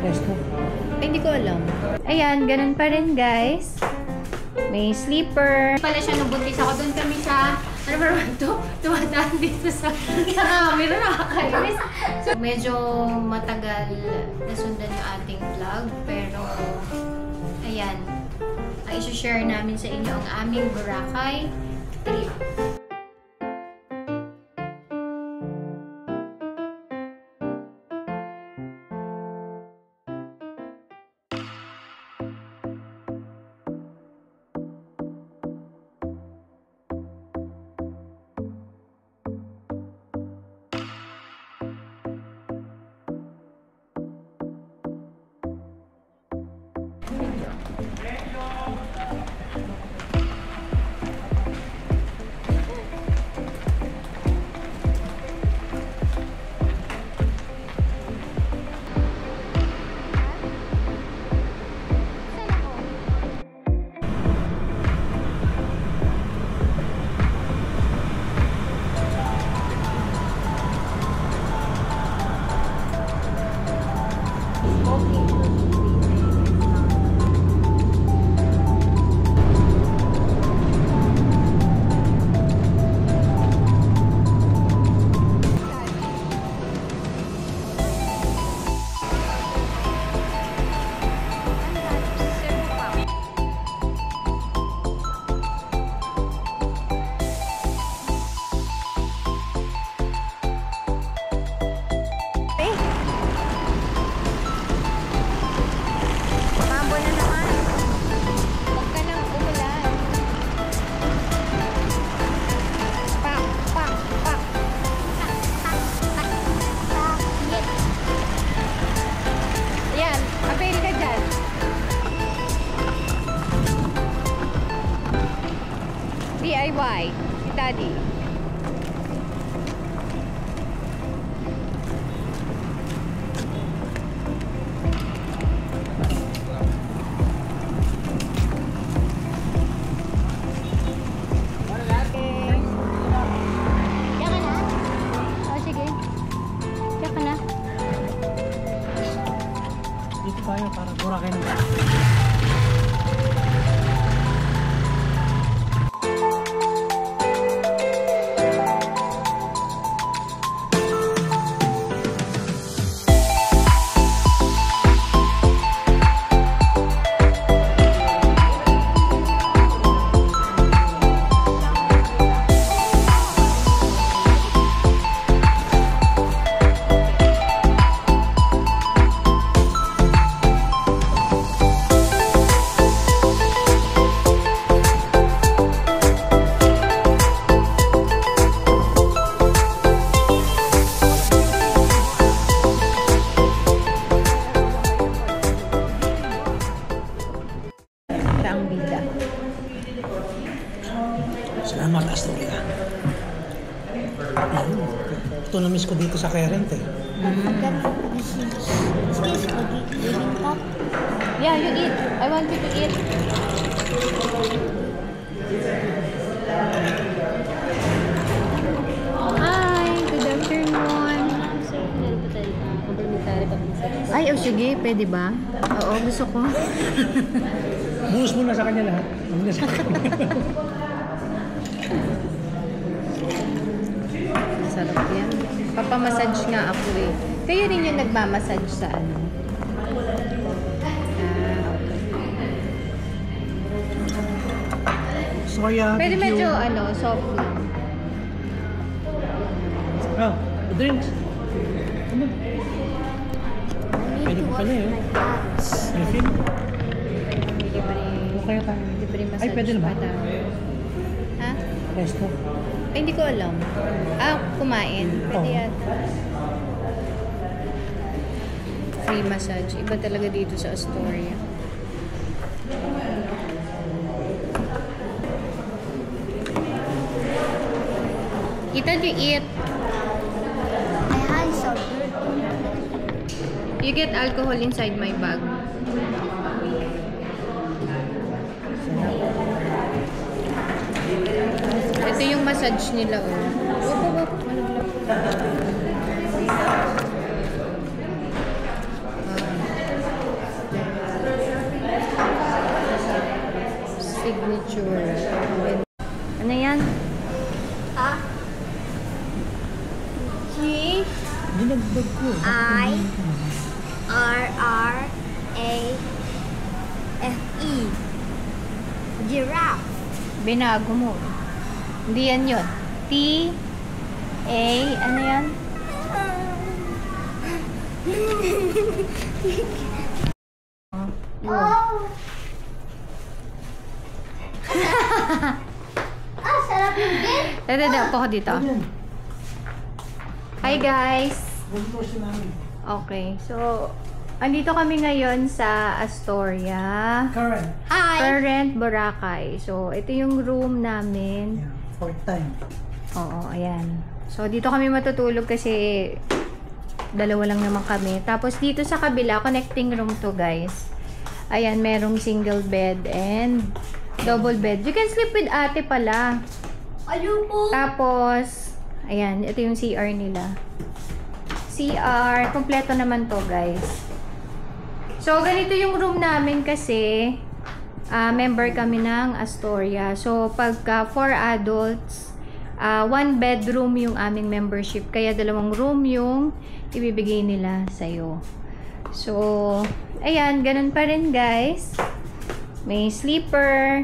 Resto? Ay, hindi ko alam. Ayan, ganun pa rin guys. May sleeper. Pala siya nung buntis ako. Doon kami sa, ano ba naman ito? Tumataan dito sa camera. Nakakainis. So, medyo matagal nasundan yung ating vlog. Pero, ayan. I-share namin sa inyo ang aming Boracay trip. DIY, si Daddy. Dito tayo para Boracay na. Salamat, Astoria. Ito na-miss ko dito sa Kerent eh. Yeah, you eat. I want you to eat. Hi, good afternoon. Ay, oh sige, pwede ba? Oo, gusto ko. Buhos mo na sa kanya lahat. Sarap yan. Papamassage nga ako eh. Kayo rin yung nagmamassage sa ano. Soya. Pwede medyo ano, soft lang. Oh, the drinks. Come on. Pwede pa pala eh. Refill. Okay tayo. Ay, pwede na ba? Ha? Resto? Ay, hindi ko alam. Ah, kumain. Pwede yan. Free massage. Iba talaga dito sa Astoria. Ethan, you eat. My hands are dirty. You get alcohol inside my bag. Ito yung massage nila, oh. itsura. Ano yan? Ah. G Dinagdag ko. I R R A F E. Giraffe. Binago mo. Hindi yan yun. T A ano yan? Oh. Ah, sarap yung bin. Dada, po ako dito. Ayan. Hi guys! Huwag mo siya namin. Okay, so andito kami ngayon sa Astoria. Karen. Hi. Current Boracay. So, ito yung room namin. Yeah, fourth time. Oo, ayan. So, dito kami matutulog kasi dalawa lang naman kami. Tapos, dito sa kabila, connecting room to, guys. Ayan, merong single bed and double bed. You can sleep with ate pala. Ayun po. Tapos, ayan, ito yung CR nila. CR, kompleto naman to, guys. So, ganito yung room namin kasi member kami ng Astoria. So, pagka 4 adults, 1 bedroom yung aming membership. Kaya 2 room yung ibibigay nila sa'yo. So, ayan, ganun pa rin, guys. May sleeper.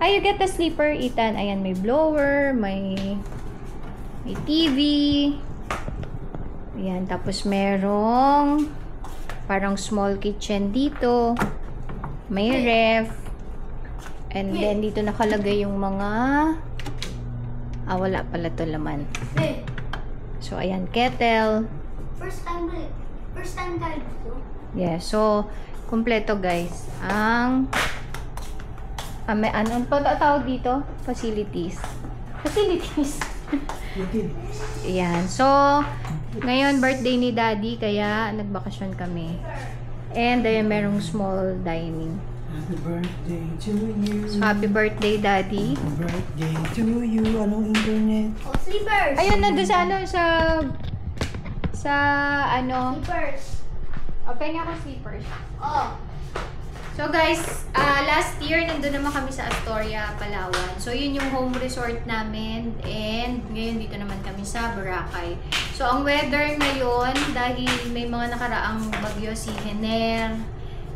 You get the sleeper, Ethan. Ayan, may blower, may TV. Ayan, tapos merong parang small kitchen dito. May ref. And then, dito nakalagay yung mga wala pala to laman. Hey, So, ayan, kettle. first time tayo dito. Yeah, so, kompleto, guys. May anong tawag dito? Facilities. Litid. Ayan. So, ngayon, birthday ni Daddy, kaya nagbakasyon kami. And, ayan, merong small dining. Happy birthday to you. So, happy birthday, Daddy. Happy birthday to you. Anong internet? Oh, sleepers. Ayun, nandun sa Sleepers. Open nga ako sleepers. Oh. So guys, last year nandun naman kami sa Astoria, Palawan. So yun yung home resort namin and ngayon dito naman kami sa Boracay. So ang weather ngayon, dahil may mga nakaraang bagyo, si Hener,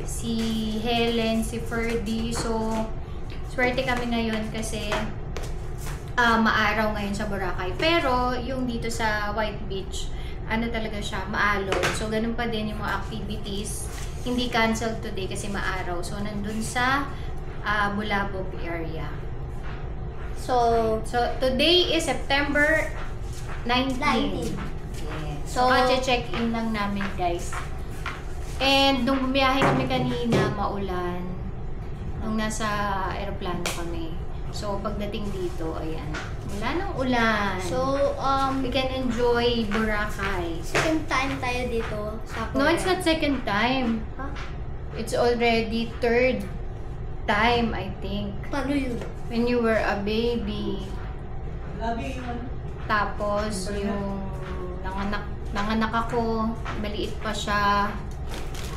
si Helen, si Ferdy. So swerte kami ngayon kasi maaraw ngayon sa Boracay. Pero yung dito sa White Beach, ano talaga siya, maalon. So ganun pa din yung mga activities. Hindi canceled today kasi maaraw. So, nandun sa Bulabog area. So today is September 19. 19. Yes. So, So, check-in lang namin, guys. And, nung bumiyahe kami kanina, maulan. Nung nasa aeroplano kami. So, pagdating dito, ayan. Wala nang ulan. So, we can enjoy Boracay. second time tayo dito sa No, it's not second time. Huh? It's already third time, I think. Paano yun? When you were a baby. Tapos, yung nanganak ako, maliit pa siya.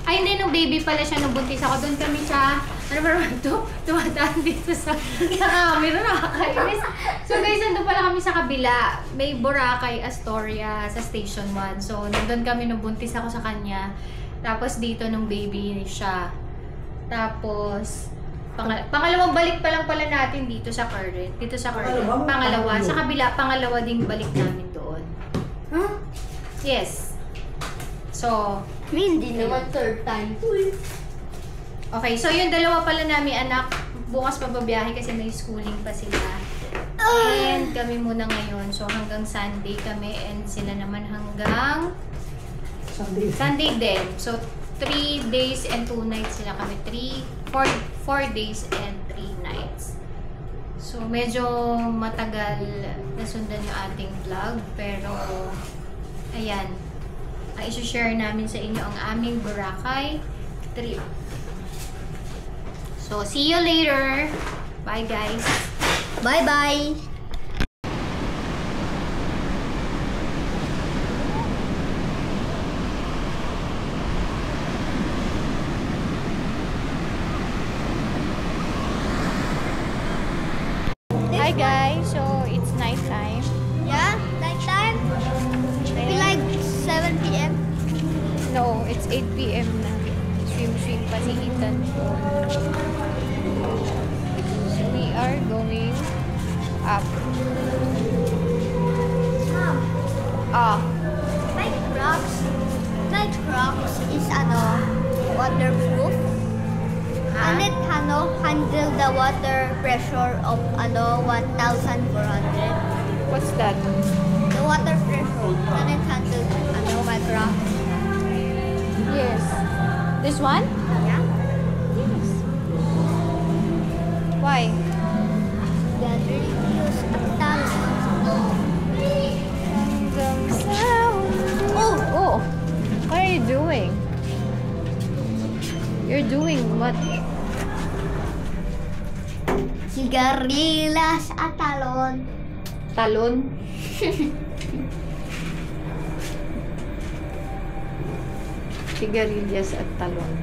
Ay, hindi, nung baby pala siya, nung buntis ako, doon kami sa, ano ba naman ito? Tumataan dito sa camera, nakakainis. So guys, nandun pala kami sa kabila. May Boracay, Astoria, sa Station 1. So, nandun kami nung buntis ako sa kanya. Tapos dito nung baby siya. Tapos, pangalawang balik pa lang pala natin dito sa current. Dito sa current. Pangalawa. Sa kabila, pangalawa ding balik namin doon. Huh? Yes. So, Hindi naman third time. okay, so yung dalawa pala namin anak, bukas pa babiyahe kasi may schooling pa sila. And kami muna ngayon, so hanggang Sunday kami and sila naman hanggang Sunday din. So 3 days and 2 nights sila kami. 4 days and 3 nights. So medyo matagal nasundan yung ating vlog, pero ayan. Ang isi-share namin sa inyo ang aming Boracay trip. So, see you later. Bye, guys. Bye-bye. Hi guys, so it's night time. Yeah, nighttime. Maybe like 7 p.m. No, it's 8 p.m. na. Swim pa si Ethan. So we are going up. Ah, My Crocs is waterproof. And it handle the water pressure of 1,400. what's that? The water pressure. Can it handle my Crocs? Yes. This one? Yeah. Yes. Why? Then use a towel. Oh! Oh! What are you doing? You're doing what? Sigarilas at talon. Talon? Sigarilyas at talon.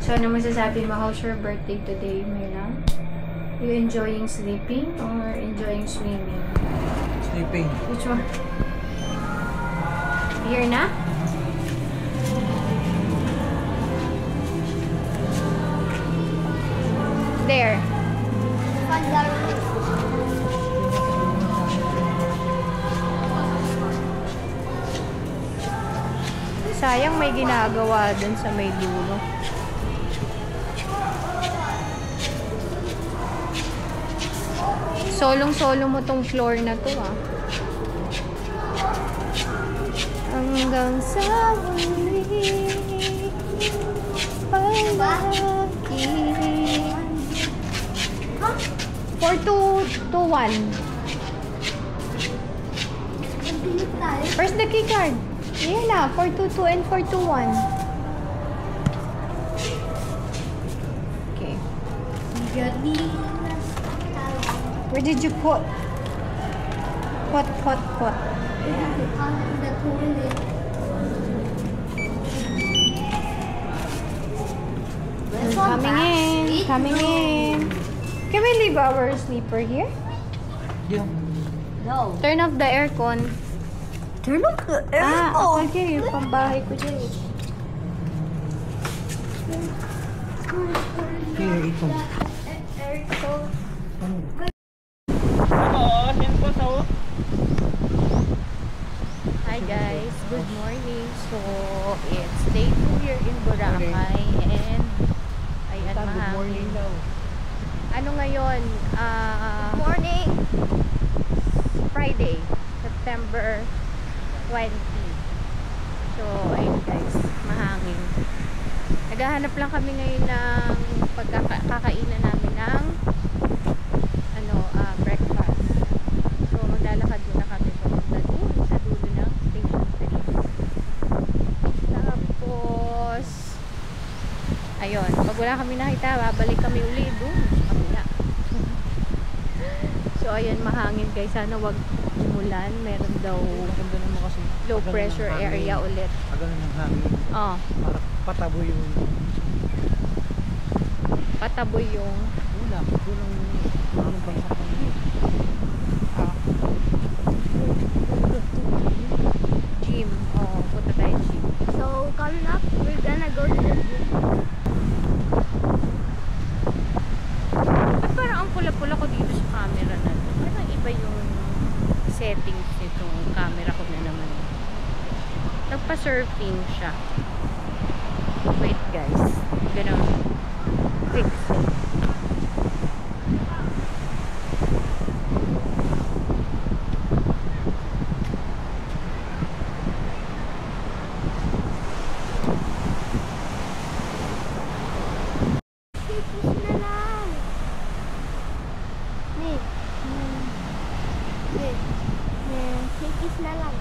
So, ano masasabi mo? How's your birthday today, Myrna? You enjoying sleeping or enjoying swimming? Sleeping. Which one? Here na? There. Sayang may ginagawa dun sa may dulo. Solong-solo mo tong floor na to, ah. Hanggang sa huli, palagi. 4-2-1. Where's the key card? Yan na, 4-2-2 and 4-2-1. Okay. Where did you put? Put. Coming in. Can we leave our sleeper here? Yeah. No. Turn off the aircon. Turn off the Okay. Yung pambahay ko dyan. Here, ito. Aircon. Hi guys, good morning. So, it's day 2 here in Boracay and ayan, mahangin. Ano ngayon? Morning. Friday, September 20. So, ayun guys, mahangin. Naghahanap lang kami ngayon ng pagkakainan namin ng breakfast. So, maglalakad muna kami papunta doon sa dulo ng Station 3. Tapos, ayun, pag wala kami nakita, babalik kami uli doon sa kabila. So, ayun, mahangin guys. Sana wag umulan. Meron daw low pressure area ulit. Agad ng hangin. Oh, Para pataboy yung... pataboy yung Kulang ano bang gym. Oh, punta tayo gym. So, coming up, we're gonna go to the gym. Ba't parang ang pula-pula ko dito sa camera na to? Parang iba yung settings nitong camera ko na naman. Nagpa-surfing siya. Wait guys. Gonna fix it. Tikis na lang.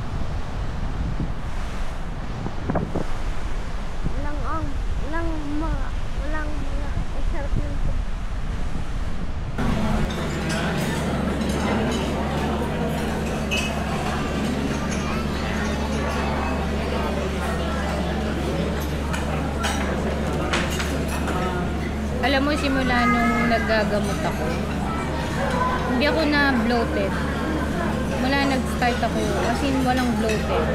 Walang mga sarap yung Alam mo, simula nung naggagamot ako, Hindi ako na bloated. Mula nag-start ako, as in walang bloated.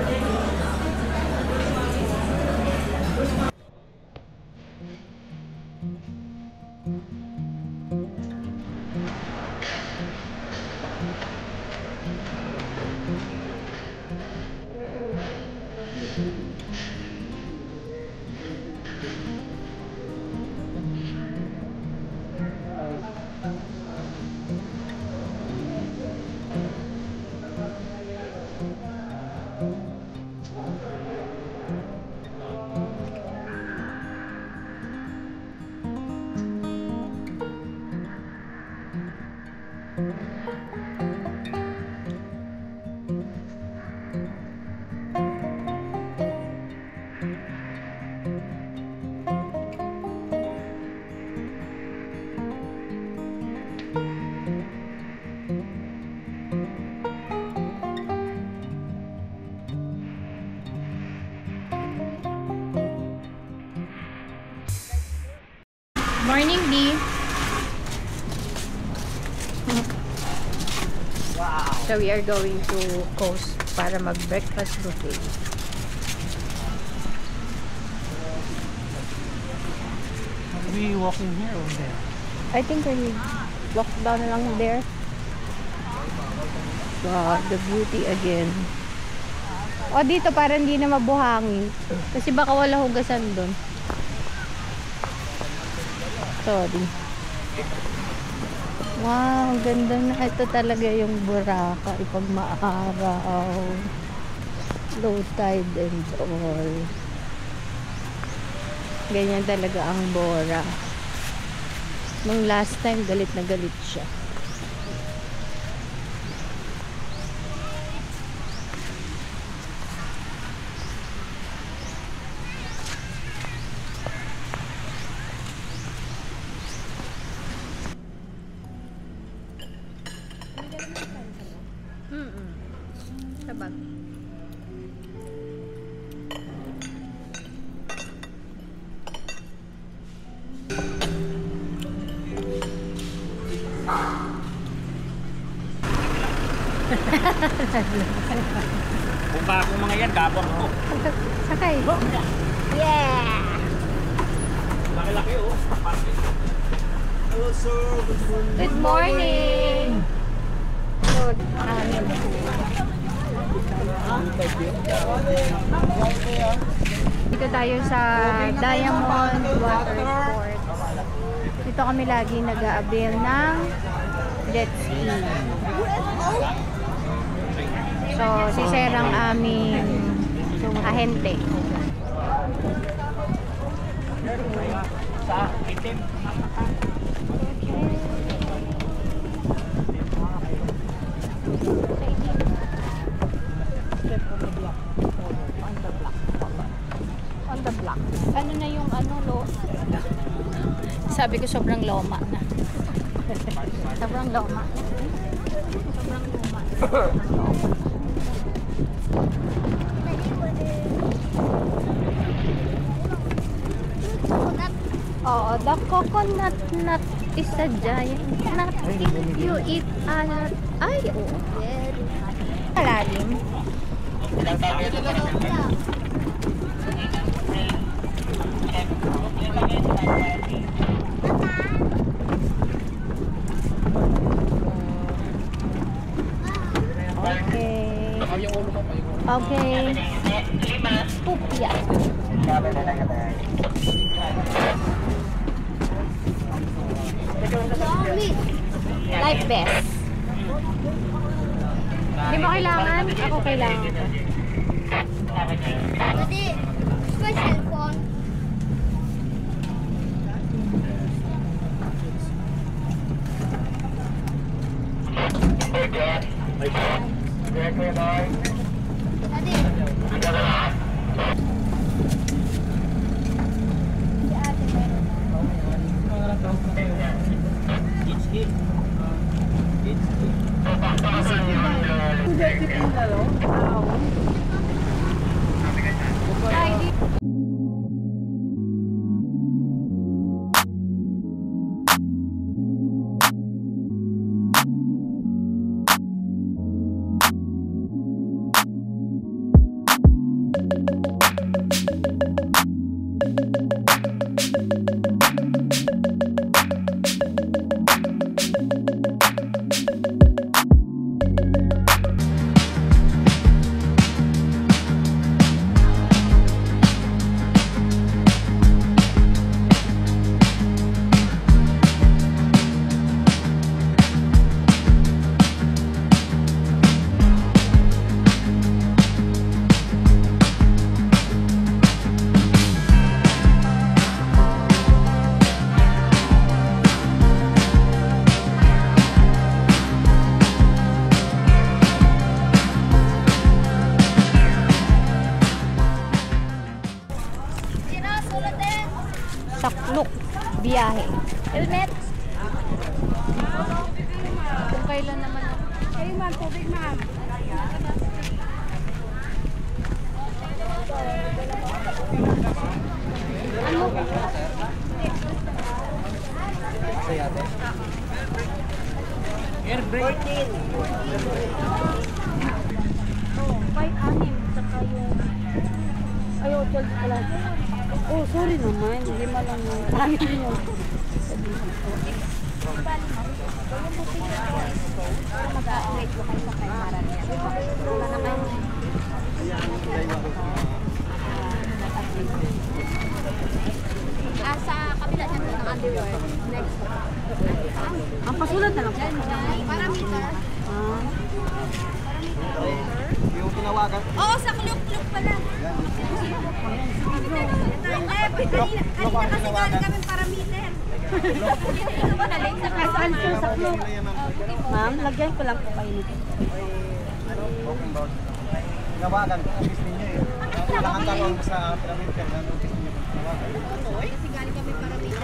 Morning, D. Wow! So we are going to Coast para mag-breakfast buffet. Are we walking here or there? I think we walk down lang there. Wow, the beauty again. O dito parang hindi na mabuhangin. Kasi baka wala hugasan doon. Sorry. Wow, ganda na. Ito talaga yung Boracay pag maaraw. Low tide and all. Ganyan talaga ang Bora. Nung last time, galit na galit siya. Sabag. Kung bago mga yan, gabor ko. Sakay. Yeah! Laki-laki oh. Hello sir, good morning. Good morning! Good morning. Dito tayo sa Diamond Water Sport. Dito kami lagi nag-a-avail ng jet ski. So, si Sir ang aming ahente. Sa itim. On the block. Ano na yung ano, lo? Sabi ko sobrang loma na. Sobrang loma. Sobrang loma. Oh, the coconut nut is a giant nut. If you eat a nut, ay, oh. Malalim. Okay. Pupia. Life vest. Hindi mo kailangan? Ako kailangan ko. Pwede, my cellphone. Saklok. Biyahe. Helmet. Kung kailan naman. Ay, ma'am. Tubig, ma'am. Ano? Air brake. 5-6, saka yung... Ayaw, 12 pala. Oh, sorry naman. Hindi mo lang yung... Amin yun. Mag-upgrade ko kayo sa kaimaran niya. Wala naman. Sa kabila siya ng underwear. Next. Ang pasulat na lang po. Parameter. Yung tinawagan. Oo, sa kluk-kluk pala. Kanina kasi galing kami parameter. Ito ba na link sa Answer sa clue. Ma'am, lagyan ko lang po kayo nito. Tinawagan ko. Office ninyo eh. Kailangan talong sa pyramid. Office ninyo. Kasi galing kami parameter.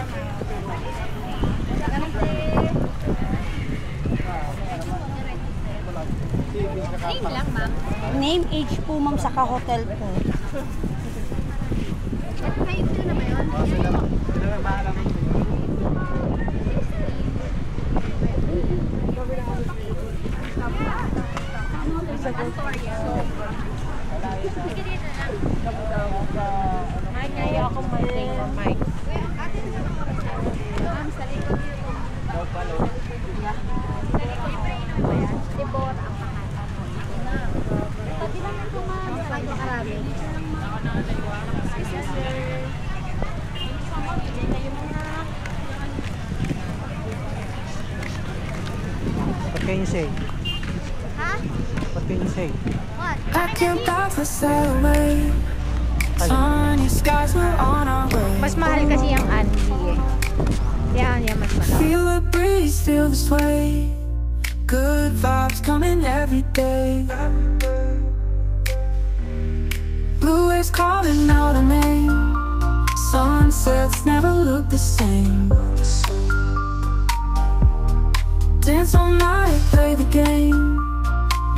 Name lang, ma'am. Name, age po, ma'am, saka hotel po. Kayo sila na ba yun? Astoria. Sige dito na. Mike, ayaw akong may Mike. Ma'am, sa likod dito. Sa likod pa rin ang bayan. Tibor ang pangalan. Pati lang ito, ma'am. Sa kayo karami. What can you say? Ha? What can you say? What? I can't stop for sail away. Sunny skies were on our way. Mas mahal kasi yung Andy eh. Yan, mas mahal. Feel the breeze, feel the sway. Good vibes coming every day. Blue waves calling out a name. Sunsets never look the same. Dance all night, play the game.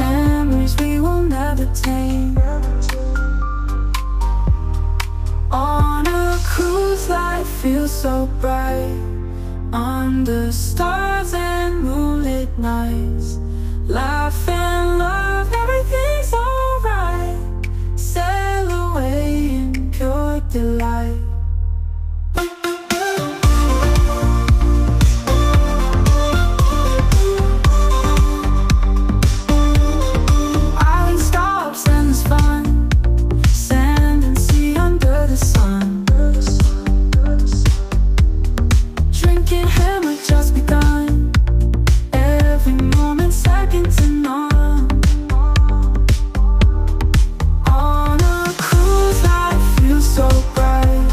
Memories we will never tame. On a cruise, life feels so bright. Under stars and moonlit nights, laugh and love, everything's alright. Sail away in pure delight. Island stops and there's fun, sand and sea under the sun. Drinking hammer just begun, every moment second to none. On a cruise, life feels so bright.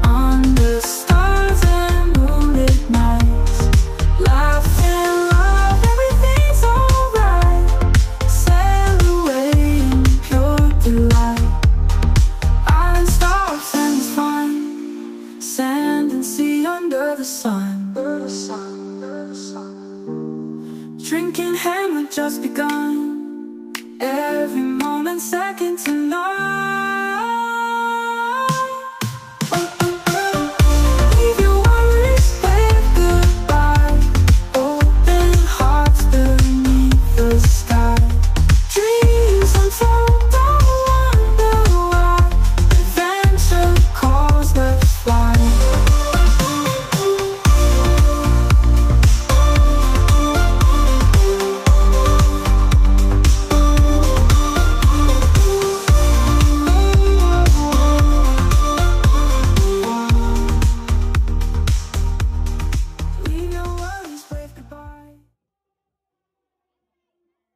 Under stars and moonlit nights, laugh and love, everything's alright. Sail away in pure delight. Island stops and it's fun, sand and sea under the sun. Drinking hammer just begun.